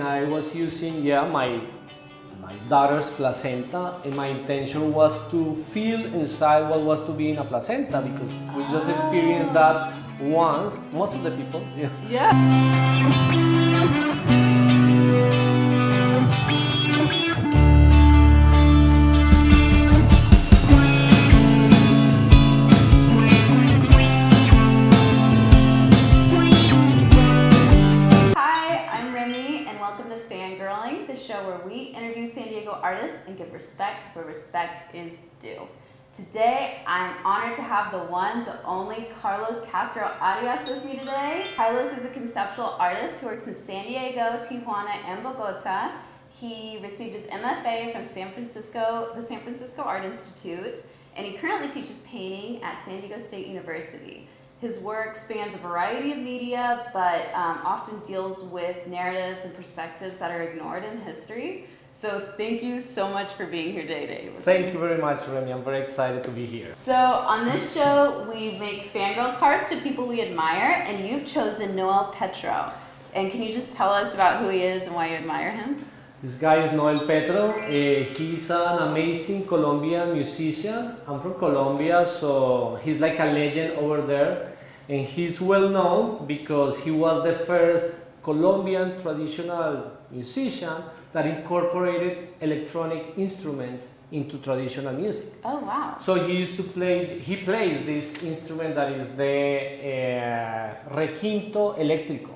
I was using my daughter's placenta, and my intention was to feel inside what was to be in a placenta, because we just experienced that once, most of the people. Yeah. Welcome to Fangirling, the show where we interview San Diego artists and give respect where respect is due. Today, I'm honored to have the one, the only Carlos Castro Arias with me today. Carlos is a conceptual artist who works in San Diego, Tijuana, and Bogota. He received his MFA from the San Francisco Art Institute, and he currently teaches painting at San Diego State University. His work spans a variety of media, but often deals with narratives and perspectives that are ignored in history. So thank you so much for being here today. Thank you very much, Remy. I'm very excited to be here. So on this show, we make fangirl cards to people we admire, and you've chosen Noel Petro. And can you just tell us about who he is and why you admire him? This guy is Noel Petro. He's an amazing Colombian musician. I'm from Colombia, so he's like a legend over there. And he's well known because he was the first Colombian traditional musician that incorporated electronic instruments into traditional music. Oh, wow. So he plays this instrument that is the requinto eléctrico,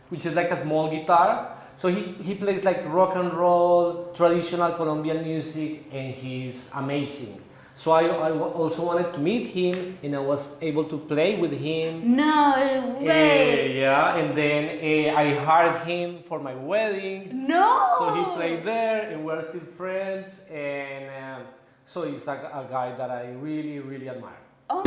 which is like a small guitar. So he plays like rock and roll, traditional Colombian music, and he's amazing. So I also wanted to meet him, and I was able to play with him. No way! Yeah, and then I hired him for my wedding. No! So he played there, and we're still friends, and so he's a guy that I really, really admire. Oh.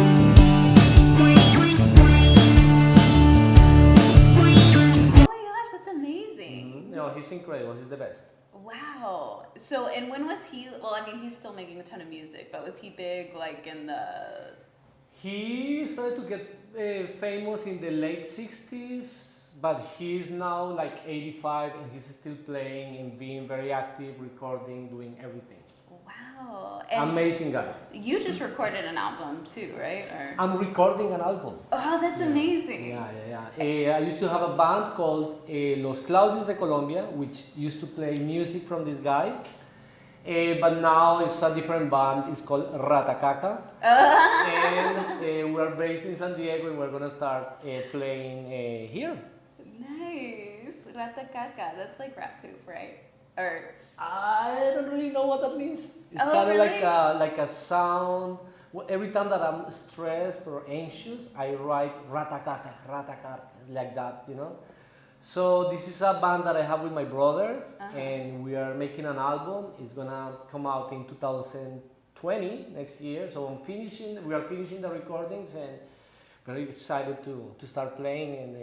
No, he's incredible. He's the best. Wow. So, and when was he? Well, I mean, he's still making a ton of music, but was he big like in the? He started to get famous in the late '60s, but he's now like 85, and he's still playing and being very active, recording, doing everything. Wow. And amazing guy. You just recorded an album too, right? Or... I'm recording an album. Oh, that's amazing. Yeah. I used to have a band called Los Claudios de Colombia, which used to play music from this guy. But now it's a different band. It's called Ratacaca. And we're based in San Diego, and we're going to start playing here. Nice. Ratacaca. That's like rat poop, right? Or... I don't really know what that means. It's kind of really? like a sound. Every time that I'm stressed or anxious, I write ratacaca, ratacaca, like that, you know. So this is a band that I have with my brother, and we are making an album. It's gonna come out in 2020, next year. So we are finishing the recordings, and very excited to start playing and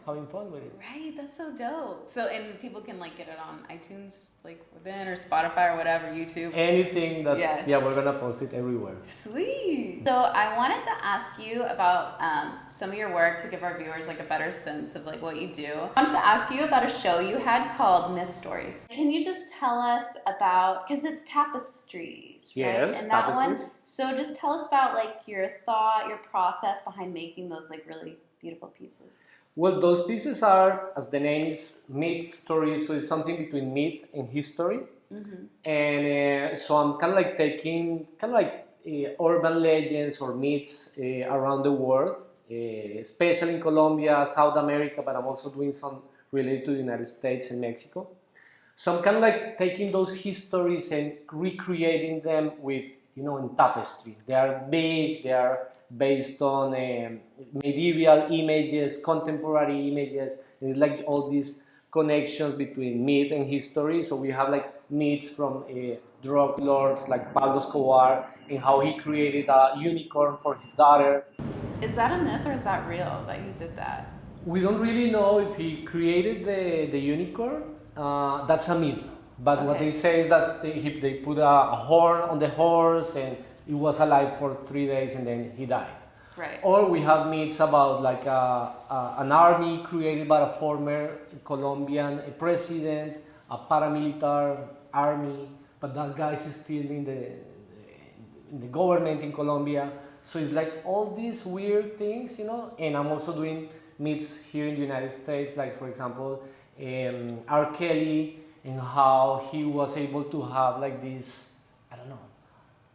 having fun with it. Right, that's so dope. So, and people can like get it on iTunes, like within, or Spotify or whatever, YouTube. Anything that, we're gonna post it everywhere. Sweet. So I wanted to ask you about some of your work to give our viewers like a better sense of like what you do. I wanted to ask you about a show you had called Myth Stories. Can you just tell us about, because it's tapestries, right? Yes, and that tapestries. one. So just tell us about like your thought, your process behind making those like really beautiful pieces. Well, those pieces are, as the name is, myth stories, so it's something between myth and history. And so I'm kind of like taking urban legends or myths around the world, especially in Colombia, South America, but I'm also doing some related to the United States and Mexico. So I'm kind of like taking those histories and recreating them with, in tapestry. They are big, they are based on medieval images, contemporary images, and it's like all these connections between myth and history. So we have like myths from drug lords like Pablo Escobar, and how he created a unicorn for his daughter. Is that a myth or is that real that he did that? We don't really know if he created the unicorn. That's a myth. But what they say is that they put a horn on the horse, and it was alive for 3 days, and then he died. Right. Or we have myths about like an army created by a former Colombian president, a paramilitary army, but that guy is still in the government in Colombia. So it's like all these weird things, you know. And I'm also doing myths here in the United States, like for example, R. Kelly, and how he was able to have like this, I don't know,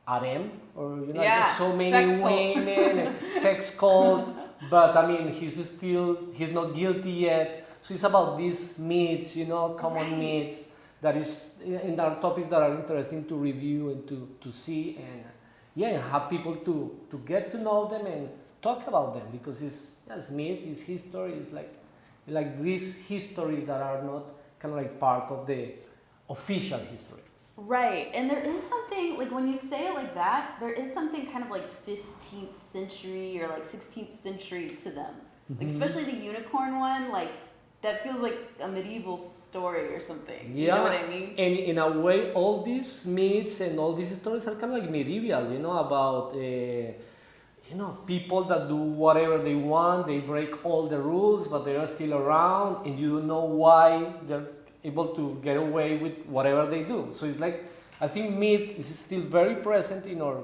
harem, or you know, yeah, like so many sex women, sex cult, but I mean, he's not guilty yet. So it's about these myths, you know, common myths that is in our topics that are interesting to review and to see, and have people to get to know them and talk about them, because it's myth, it's history, it's like these histories that are not kind of like part of the official history. Right, and there is something, like when you say it like that, there is something kind of like 15th century or like 16th century to them. Like especially the unicorn one, like that feels like a medieval story or something. Yeah, you know what I mean? And in a way, all these myths and all these stories are kind of like medieval, you know, about people that do whatever they want, they break all the rules, but they are still around, and you don't know why they're able to get away with whatever they do. So it's like, I think myth is still very present in our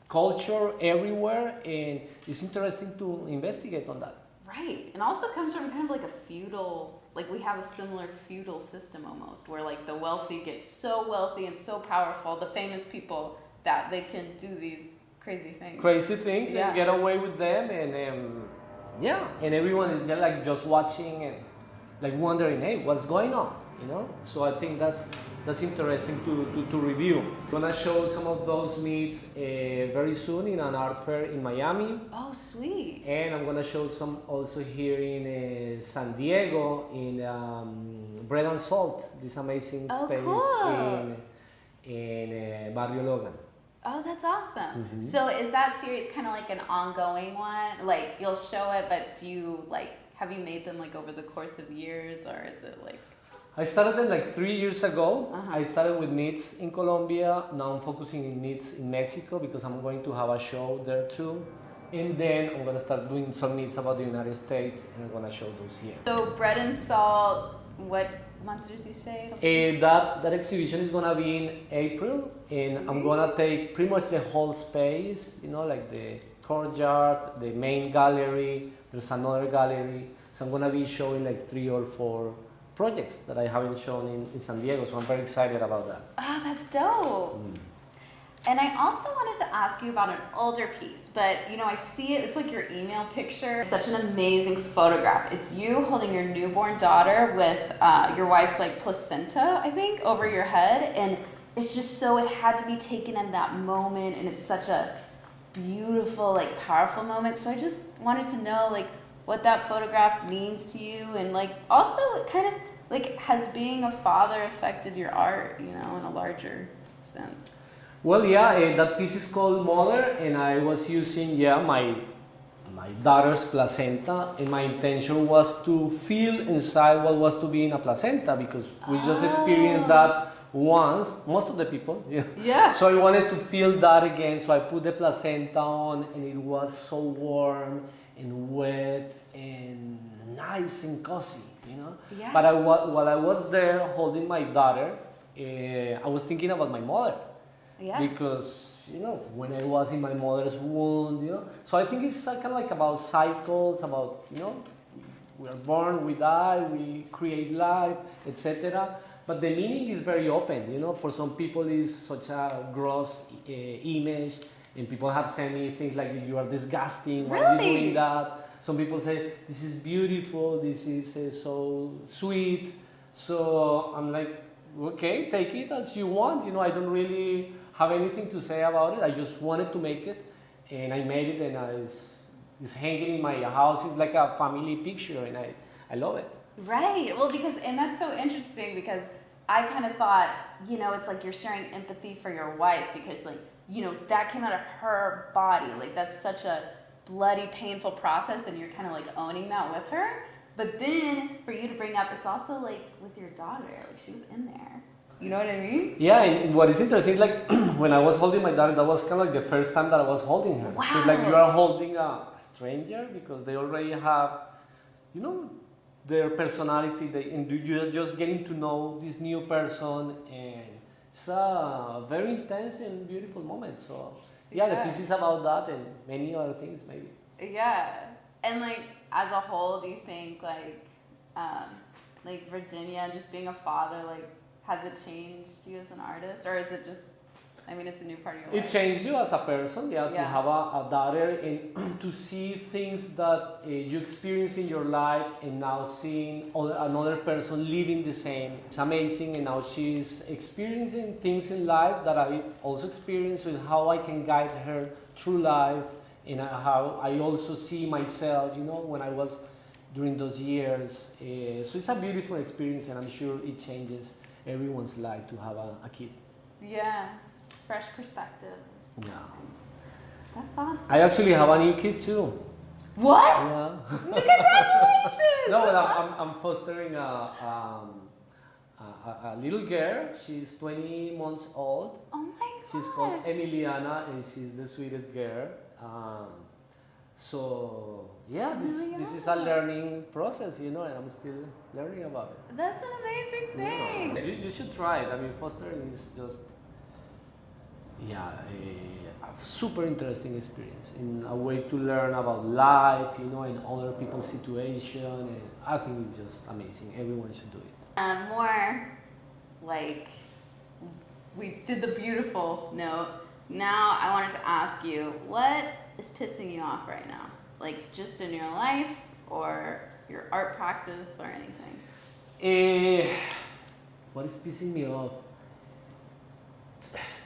culture everywhere, and it's interesting to investigate on that. Right, and also comes from kind of like a feudal, like we have a similar feudal system almost, where like the wealthy get so wealthy and so powerful, the famous people, that they can do these crazy things. And get away with them, and and everyone is there like just watching and like wondering, hey, what's going on, you know? So I think that's interesting to review. I'm gonna show some of those myths very soon in an art fair in Miami. Oh, sweet. And I'm gonna show some also here in San Diego in Bread and Salt, this amazing space cool. in Barrio Logan. Oh, that's awesome. Mm-hmm. So is that series kind of like an ongoing one? Like you'll show it, but do you have you made them like over the course of years, or is it like? I started them like 3 years ago. I started with myths in Colombia. Now I'm focusing in myths in Mexico because I'm going to have a show there too. And then I'm gonna start doing some myths about the United States, and I'm gonna show those here. So Bread and Salt, what month did you say? That exhibition is gonna be in April, and I'm gonna take pretty much the whole space, you know, like the courtyard, the main gallery, there's another gallery. So I'm gonna be showing like 3 or 4 projects that I haven't shown in San Diego, so I'm very excited about that. Oh, that's dope. And I also wanted to ask you about an older piece, but I see it, it's like your email picture. It's such an amazing photograph. It's you holding your newborn daughter with your wife's like placenta, I think, over your head. And it's just so, it had to be taken in that moment, and it's such a beautiful, like powerful moment. So I just wanted to know like what that photograph means to you, and like also kind of like has being a father affected your art, in a larger sense. Well, that piece is called Mahler, and I was using my daughter's placenta, and my intention was to feel inside what was to be in a placenta, because we just experienced that once, most of the people. Yeah. So I wanted to feel that again, so I put the placenta on, and it was so warm and wet and nice and cozy, Yeah. But while I was there holding my daughter, I was thinking about my mother. Yeah. Because, when I was in my mother's womb, So I think it's kind of like about cycles, about, we are born, we die, we create life, etc. But the meaning is very open, For some people it's such a gross image, and people have sent me things like, you are disgusting, why are you doing that? Some people say, this is beautiful, this is so sweet. So I'm like, okay, take it as you want. I don't really have anything to say about it. I just wanted to make it, and I made it, and it's hanging in my house. It's like a family picture, and I love it. Right. Well, and that's so interesting, because I kind of thought, it's like you're sharing empathy for your wife, because that came out of her body. Like that's such a bloody, painful process, and you're kind of like owning that with her. But then for you to bring up, it's also like with your daughter, like she was in there. You know what I mean? Yeah, and what is interesting is like when I was holding my daughter, that was kind of like the first time that I was holding her. Wow. So it's like you are holding a stranger because they already have, you know, their personality, and you're just getting to know this new person, and it's a very intense and beautiful moment. So yeah, the piece is about that and many other things maybe. Yeah, and like as a whole, do you think like Virginia, just being a father, like has it changed you as an artist, or is it just? I mean, it's a new part of your life. It changed you as a person, to have a daughter and to see things that you experience in your life, and now seeing another person living the same. It's amazing, and now she's experiencing things in life that I also experienced, with how I can guide her through life, and how I also see myself, you know, when I was during those years. So it's a beautiful experience, and I'm sure it changes everyone's life to have a kid. Yeah. Fresh perspective. Yeah. That's awesome. I actually have a new kid too. What? Yeah. Congratulations! No, but I'm fostering a little girl. She's 20 months old. Oh my god. She's called Emiliana, and she's the sweetest girl. So yeah, this is a learning process, you know, and I'm still learning about it. That's an amazing thing. Yeah. You should try it. I mean, fostering is just a super interesting experience, in a way to learn about life, you know, and other people's situation, and I think it's just amazing. Everyone should do it. More like we did the beautiful note. Now I wanted to ask you, what is pissing you off right now? Like just in your life or your art practice or anything? What is pissing me off?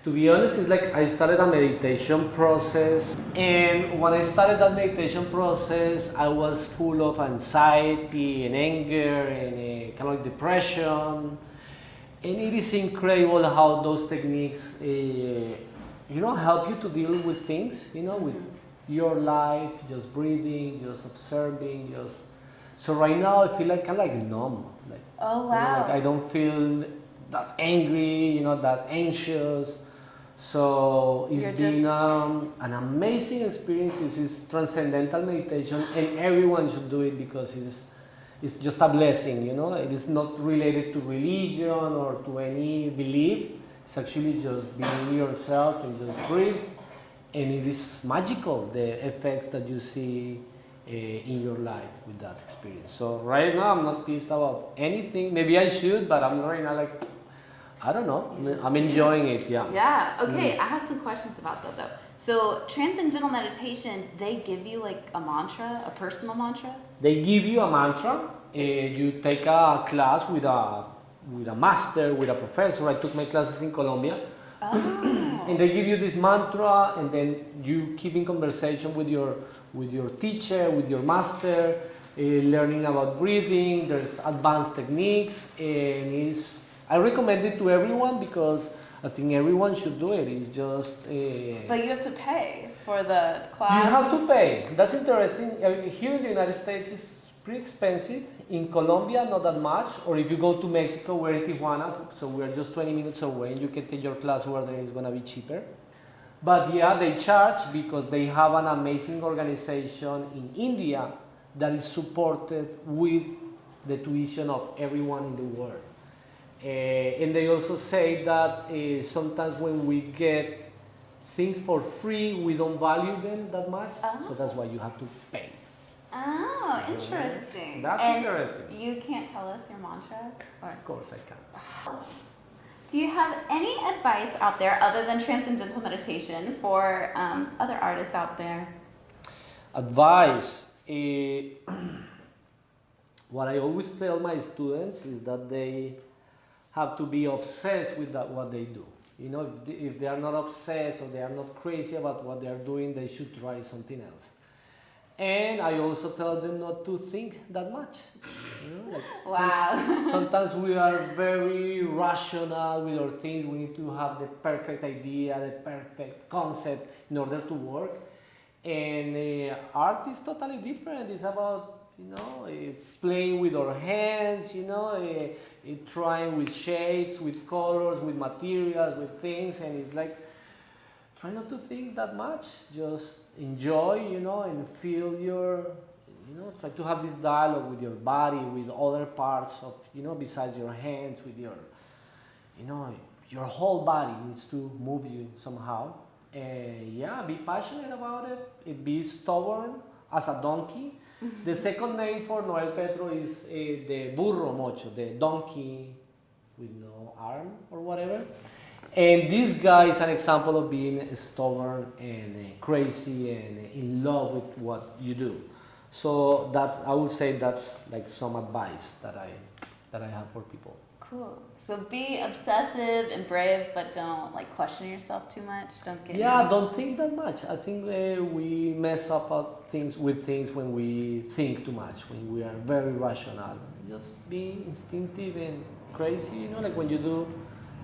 To be honest, it's like I started a meditation process, and when I started that meditation process, I was full of anxiety and anger and kind of like depression. And it is incredible how those techniques, help you to deal with things, with your life, just breathing, just observing, So right now I feel like kind of like numb. Like, oh wow! I don't feel that angry, that anxious. So it's been an amazing experience. This is Transcendental Meditation, and everyone should do it because it's just a blessing, It is not related to religion or to any belief. It's actually just being yourself and just breathe. And it is magical, the effects that you see in your life with that experience. So right now I'm not pissed about anything. Maybe I should, but I'm right now like, I don't know. I'm enjoying it, yeah. Yeah, okay, I have some questions about that though. So Transcendental Meditation, they give you like a mantra, a personal mantra? They give you a mantra. You take a class with a master, with a professor. I took my classes in Colombia. Oh. And they give you this mantra, and then you keep in conversation with your teacher, with your master, learning about breathing. There's advanced techniques, and I recommend it to everyone because I think everyone should do it. It's just... But you have to pay for the class? You have to pay. That's interesting. Here in the United States, it's pretty expensive. In Colombia, not that much. Or if you go to Mexico, we're in Tijuana, so we're just 20 minutes away, and you can take your class where there is going to be cheaper. But yeah, they charge because they have an amazing organization in India that is supported with the tuition of everyone in the world. And they also say that sometimes when we get things for free, we don't value them that much. Oh. So that's why you have to pay. Oh, interesting. That's interesting. You can't tell us your mantra? Of course I can. Do you have any advice out there other than Transcendental Meditation for other artists out there? Advice. What I always tell my students is that they have to be obsessed with what they do. If they are not obsessed or they are not crazy about what they are doing, they should try something else. And I also tell them not to think that much. Wow. Sometimes we are very rational with our things. We need to have the perfect idea, the perfect concept in order to work. And art is totally different. It's about, playing with our hands, trying with shades, with colors, with materials, with things. And it's like try not to think that much. Just enjoy, and feel your, try to have this dialogue with your body, with other parts of, besides your hands, with your, your whole body needs to move you somehow. Be passionate about it. Be stubborn as a donkey. The second name for Noel Petro is the burro mocho, the donkey with no arm or whatever. And this guy is an example of being stubborn and crazy and in love with what you do. So I would say that's like some advice that I have for people. Cool. So be obsessive and brave, but don't like question yourself too much. Don't think that much. I think we mess up things when we think too much, when we are very rational. Just be instinctive and crazy, like when you do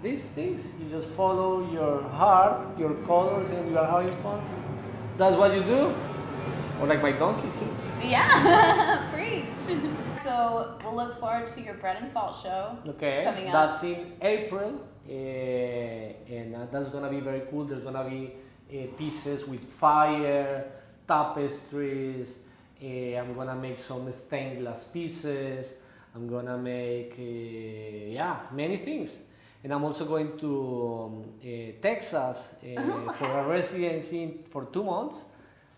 these things, you just follow your heart, your colors, and you are having fun. That's what you do. Or like my donkey too. Yeah, preach. So we'll look forward to your bread and salt show. Okay, coming up. That's in April, and that's gonna be very cool. There's gonna be pieces with fire, tapestries. I'm gonna make some stained glass pieces. I'm gonna make many things. And I'm also going to Texas for a residency for 2 months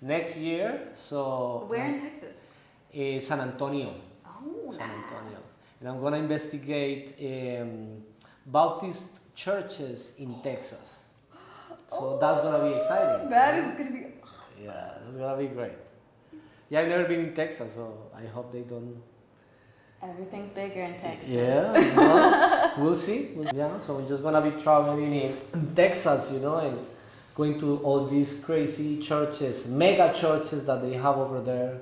next year. So where in Texas? San Antonio. Oh, San Antonio. And I'm going to investigate Baptist churches in Texas. So that's going to be exciting. That is going to be awesome. Yeah, that's going to be great. Yeah, I've never been in Texas, so I hope they don't. Everything's bigger in Texas. Yeah, well, we'll see. So we're just gonna be traveling in Texas, and going to all these crazy churches, mega churches that they have over there.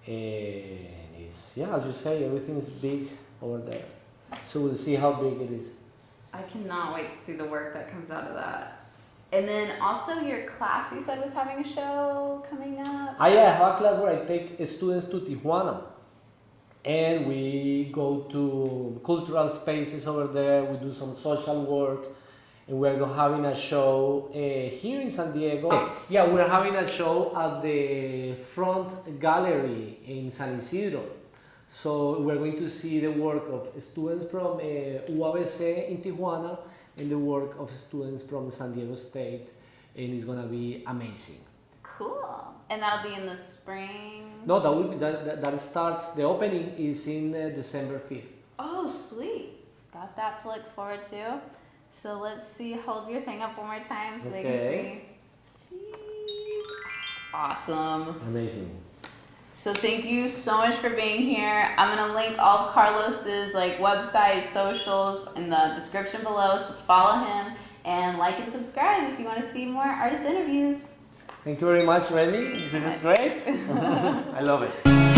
And as you say, everything is big over there. So we'll see how big it is. I cannot wait to see the work that comes out of that. And then also your class, you said, was having a show coming up? I have a class where I take students to Tijuana. And we go to cultural spaces over there, we do some social work, and we're having a show here in San Diego. Yeah, we're having a show at the front gallery in San Isidro. So we're going to see the work of students from UABC in Tijuana and the work of students from San Diego State, and it's gonna be amazing. Cool. And that'll be in the spring? No, that starts, the opening is in December 5th. Oh, sweet. Got that to look forward to. So let's see, hold your thing up one more time so they can see. Jeez. Awesome. Amazing. So thank you so much for being here. I'm gonna link all of Carlos's website, socials in the description below, so follow him and like and subscribe if you want to see more artist interviews. Thank you very much, Randy. This is great. I love it.